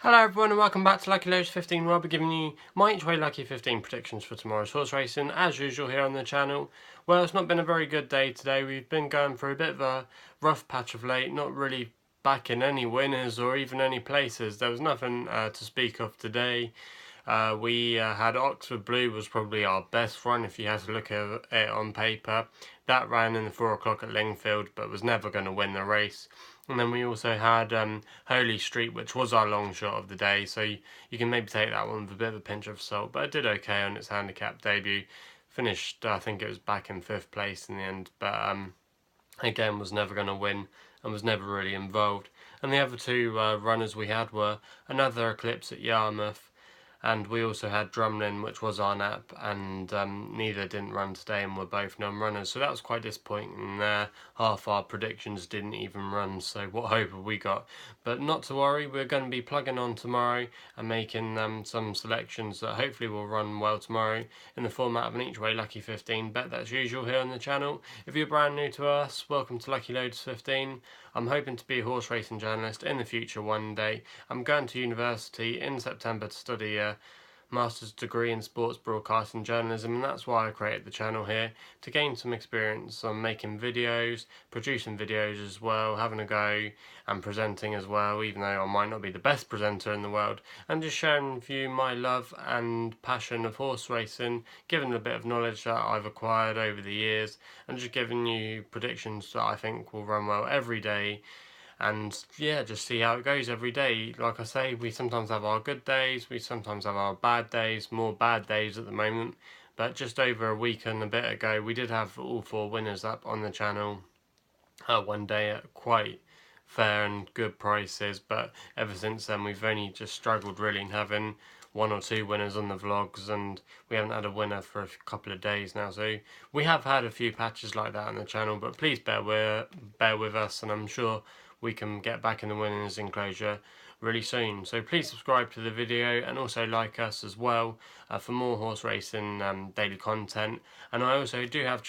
Hello everyone and welcome back to Lucky Loads 15, where I'll be giving you my each way Lucky 15 predictions for tomorrow's horse racing, as usual here on the channel. Well, it's not been a very good day today. We've been going through a bit of a rough patch of late, not really backing any winners or even any places. There was nothing to speak of today. We had Oxford Blue was probably our best run if you had to look at it on paper. That ran in the 4 o'clock at Lingfield but was never going to win the race. And then we also had Holy Street, which was our long shot of the day, so you can maybe take that one with a bit of a pinch of salt, but it did okay on its handicap debut. Finished, I think it was back in 5th place in the end, but again was never going to win and was never really involved. And the other two runners we had were another Eclipse at Yarmouth, and we also had Drumlin, which was our nap, and neither didn't run today and were both non-runners, so that was quite disappointing there. Half our predictions didn't even run, so what hope have we got? But not to worry, we're going to be plugging on tomorrow and making some selections that hopefully will run well tomorrow in the format of an each way Lucky 15 bet that's usual here on the channel. If you're brand new to us, welcome to Lucky Loads 15. I'm hoping to be a horse racing journalist in the future one day. I'm going to university in September to study a master's degree in sports broadcasting journalism, and that's why I created the channel here, to gain some experience on making videos, producing videos as well, having a go and presenting as well, even though I might not be the best presenter in the world, and just sharing with you my love and passion of horse racing, giving a bit of knowledge that I've acquired over the years, and just giving you predictions that I think will run well every day. And yeah, just see how it goes every day. Like I say, we sometimes have our good days, we sometimes have our bad days, more bad days at the moment. But just over a week and a bit ago, we did have all 4 winners up on the channel one day at quite fair and good prices. But ever since then, we've only just struggled really in having 1 or 2 winners on the vlogs, and we haven't had a winner for a couple of days now. So we have had a few patches like that on the channel, but please bear with us, and I'm sure we can get back in the winners enclosure really soon. So please subscribe to the video and also like us as well for more horse racing daily content. And I also do have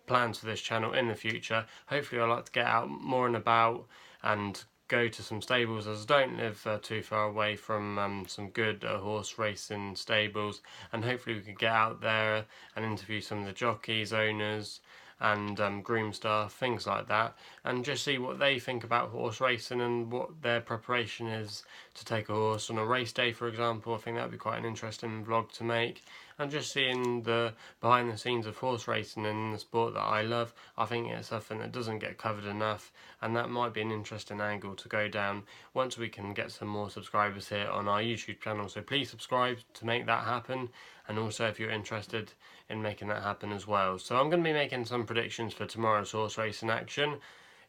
plans for this channel in the future. Hopefully I'd like to get out more and about and go to some stables, as I don't live too far away from some good horse racing stables, and hopefully we could get out there and interview some of the jockeys, owners and groom staff, things like that, and just see what they think about horse racing and what their preparation is to take a horse on a race day, for example. I think that would be quite an interesting vlog to make, and just seeing the behind the scenes of horse racing and the sport that I love. I think it's something that doesn't get covered enough, and that might be an interesting angle to go down once we can get some more subscribers here on our YouTube channel. So please subscribe to make that happen, and also if you're interested in making that happen as well. So I'm going to be making some predictions for tomorrow's horse racing action.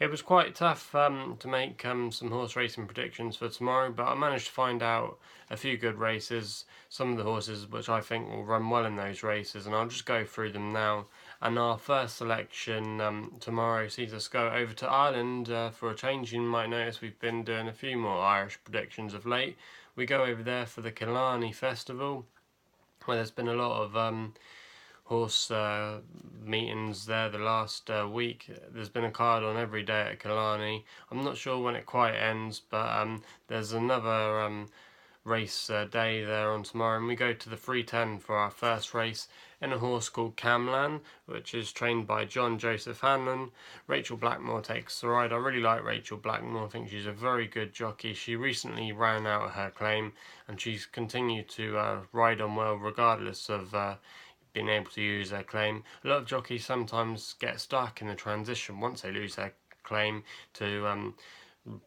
It was quite tough to make some horse racing predictions for tomorrow, but I managed to find out a few good races, some of the horses which I think will run well in those races, and I'll just go through them now. And our first selection tomorrow sees us go over to Ireland for a change. You might notice we've been doing a few more Irish predictions of late. We go over there for the Killarney festival, where there's been a lot of horse meetings there the last week. There's been a card on every day at Killarney. I'm not sure when it quite ends, but there's another race day there on tomorrow, and we go to the 310 for our first race in a horse called Camlann, which is trained by John Joseph Hanlon. Rachel Blackmore takes the ride. I really like Rachel Blackmore. I think she's a very good jockey. She recently ran out her claim, and she's continued to ride on well regardless of being able to use their claim. A lot of jockeys sometimes get stuck in the transition once they lose their claim to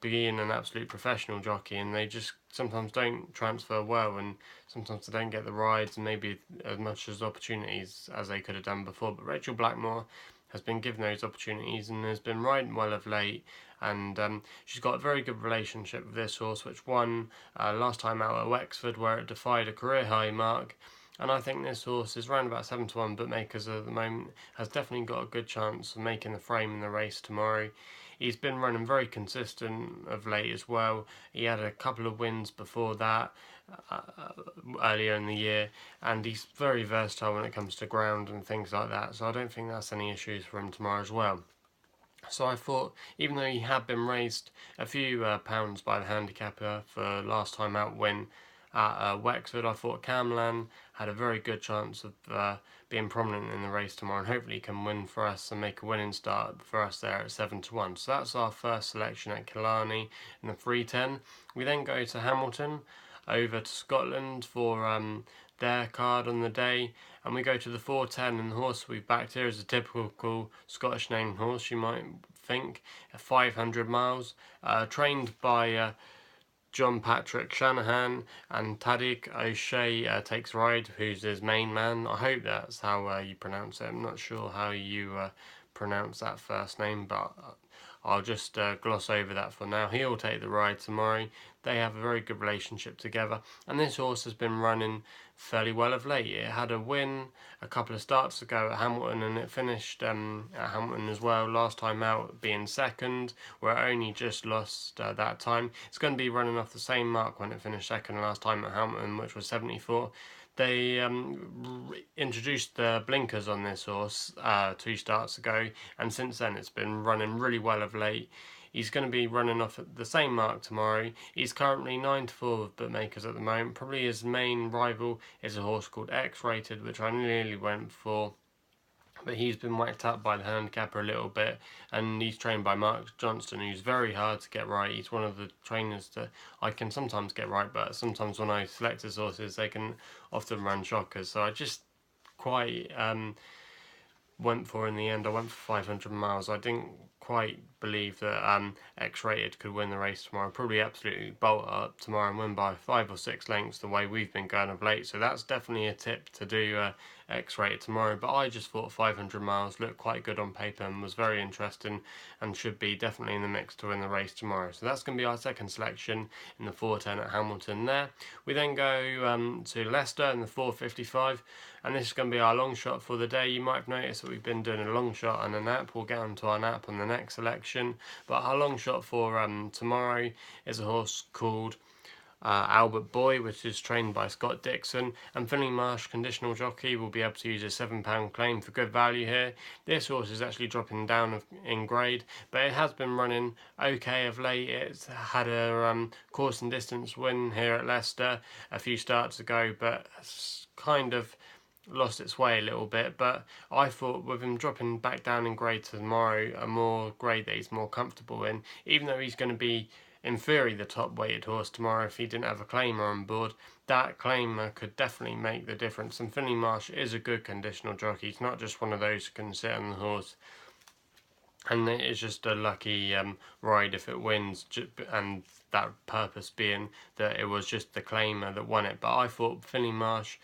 being an absolute professional jockey, and they just sometimes don't transfer well, and sometimes they don't get the rides and maybe as much as opportunities as they could have done before. But Rachel Blackmore has been given those opportunities and has been riding well of late, and she's got a very good relationship with this horse, which won last time out at Wexford, where it defied a career high mark. And I think this horse is around about 7-1 bookmakers at the moment, has definitely got a good chance of making the frame in the race tomorrow. He's been running very consistent of late as well. He had a couple of wins before that earlier in the year, and he's very versatile when it comes to ground and things like that, so I don't think that's any issues for him tomorrow as well. So I thought, even though he had been raised a few pounds by the handicapper for last time out win at Wexford, I thought Camlann had a very good chance of being prominent in the race tomorrow, and hopefully he can win for us and make a winning start for us there at 7-1. So that's our first selection at Killarney in the 310. We then go to Hamilton, over to Scotland for their card on the day, and we go to the 410, and the horse we've backed here is a typical Scottish named horse, you might think, 500miles, trained by John Patrick Shanahan, and Tadhg O'Shea takes ride, who's his main man. I hope that's how you pronounce it. I'm not sure how you pronounce that first name, but I'll just gloss over that for now. He'll take the ride tomorrow. They have a very good relationship together, and this horse has been running fairly well of late. It had a win a couple of starts ago at Hamilton, and it finished at Hamilton as well, last time out being second, where it only just lost that time. It's going to be running off the same mark when it finished second last time at Hamilton, which was 74. They introduced the blinkers on this horse 2 starts ago, and since then it's been running really well of late. He's going to be running off at the same mark tomorrow. He's currently 9-4 with bookmakers at the moment. Probably his main rival is a horse called X-Rated, which I nearly went for, but he's been whacked up by the handicapper a little bit, and he's trained by Mark Johnston, who's very hard to get right. He's one of the trainers that I can sometimes get right, but sometimes when I select his horses, they can often run shockers. So I just quite went for in the end. I went for 500 miles. I didn't quite believe that X-Rated could win the race tomorrow. Probably absolutely bolt up tomorrow and win by 5 or 6 lengths the way we've been going of late. So that's definitely a tip to do X-Rated tomorrow. But I just thought 500 miles looked quite good on paper and was very interesting, and should be definitely in the mix to win the race tomorrow. So that's going to be our second selection in the 410 at Hamilton there. We then go to Leicester in the 455, and this is going to be our long shot for the day. You might have noticed that we've been doing a long shot and a nap. We'll get onto our nap on the next selection, but our long shot for tomorrow is a horse called Albert Boy, which is trained by Scott Dixon, and Finley Marsh, conditional jockey, will be able to use a £7 claim for good value here. This horse is actually dropping down in grade, but it has been running okay of late. It's had a course and distance win here at Leicester a few starts ago, but it's kind of lost its way a little bit. But I thought with him dropping back down in grade tomorrow, a more grade that he's more comfortable in, even though he's going to be in theory the top weighted horse tomorrow if he didn't have a claimer on board, that claimer could definitely make the difference. And Finley Marsh is a good conditional jockey. He's not just one of those who can sit on the horse and it's just a lucky ride if it wins, and that purpose being that it was just the claimer that won it. But I thought Finley Marsh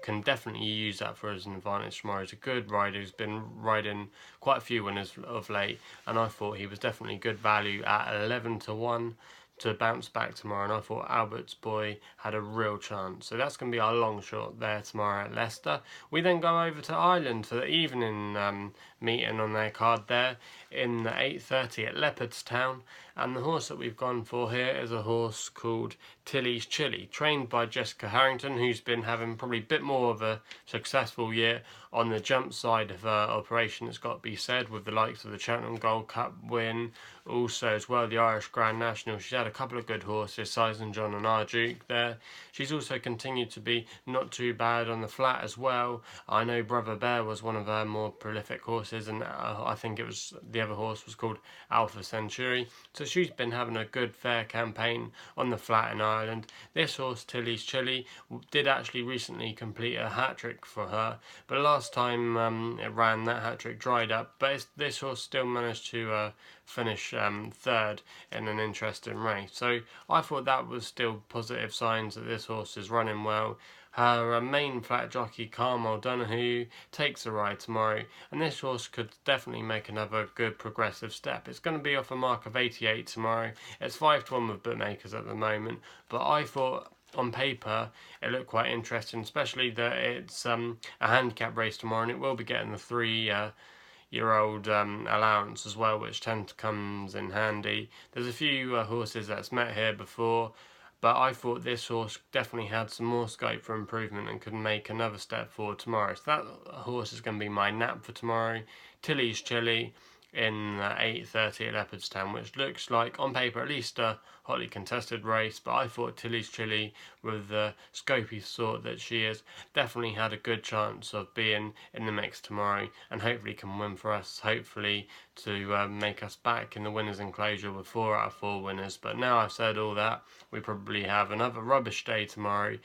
can definitely use that for as an advantage tomorrow. He's a good rider who's been riding quite a few winners of late, and I thought he was definitely good value at 11-1 to bounce back tomorrow, and I thought Albert's Boy had a real chance. So that's going to be our long shot there tomorrow at Leicester. We then go over to Ireland for the evening meeting on their card there in the 8:30 at Leopardstown, and the horse that we've gone for here is a horse called Chilli, trained by Jessica Harrington, who's been having probably a bit more of a successful year on the jump side of her operation, it's got to be said, with the likes of the Cheltenham Gold Cup win, also as well the Irish Grand National. She's had a couple of good horses, Size and John and Arduke there. She's also continued to be not too bad on the flat as well. I know Brother Bear was one of her more prolific horses, and I think it was the other horse was called Alpha Century. So she's been having a good fair campaign on the flat in Ireland. This horse, Chilli, did actually recently complete a hat-trick for her, but last time it ran, that hat-trick dried up. But this horse still managed to finish third in an interesting race. So I thought that was still positive signs that this horse is running well. Her main flat jockey, Carmel Donahue, takes the ride tomorrow, and this horse could definitely make another good progressive step. It's going to be off a mark of 88 tomorrow. It's 5-1 with bookmakers at the moment, but I thought on paper it looked quite interesting, especially that it's a handicap race tomorrow, and it will be getting the 3-year-old allowance as well, which comes in handy. There's a few horses that's met here before, but I thought this horse definitely had some more scope for improvement and could make another step forward tomorrow. So that horse is going to be my nap for tomorrow. Chilli, in 8:30 at Leopardstown, which looks like on paper at least a hotly contested race, but I thought Tilly's Chilli, with the scopy sort that she is, definitely had a good chance of being in the mix tomorrow, and hopefully can win for us, hopefully to make us back in the winners enclosure with 4 out of 4 winners. But now I've said all that, we probably have another rubbish day tomorrow,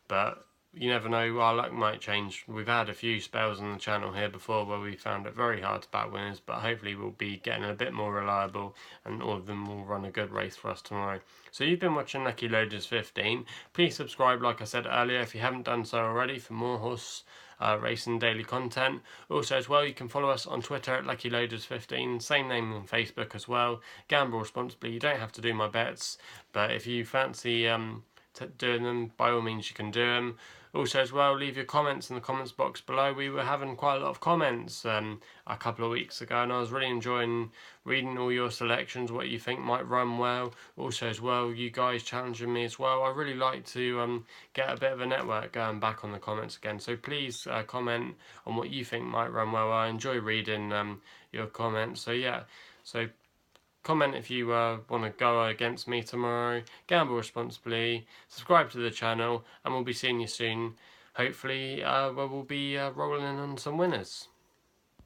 but you never know, our luck might change. We've had a few spells on the channel here before where we found it very hard to back winners, but hopefully we'll be getting a bit more reliable and all of them will run a good race for us tomorrow. So you've been watching Lucky Loaders 15. Please subscribe, like I said earlier, if you haven't done so already, for more horse racing daily content. Also as well, you can follow us on Twitter at Lucky Loaders 15, same name on Facebook as well. Gamble responsibly, you don't have to do my bets, but if you fancy doing them, by all means you can do them. Also as well, leave your comments in the comments box below. We were having quite a lot of comments a couple of weeks ago, and I was really enjoying reading all your selections, what you think might run well. Also as well, you guys challenging me as well. I really like to get a bit of a network going back on the comments again, so please comment on what you think might run well. I enjoy reading your comments, so yeah, so comment if you want to go against me tomorrow. Gamble responsibly, subscribe to the channel, and we'll be seeing you soon. Hopefully where we'll be rolling in on some winners.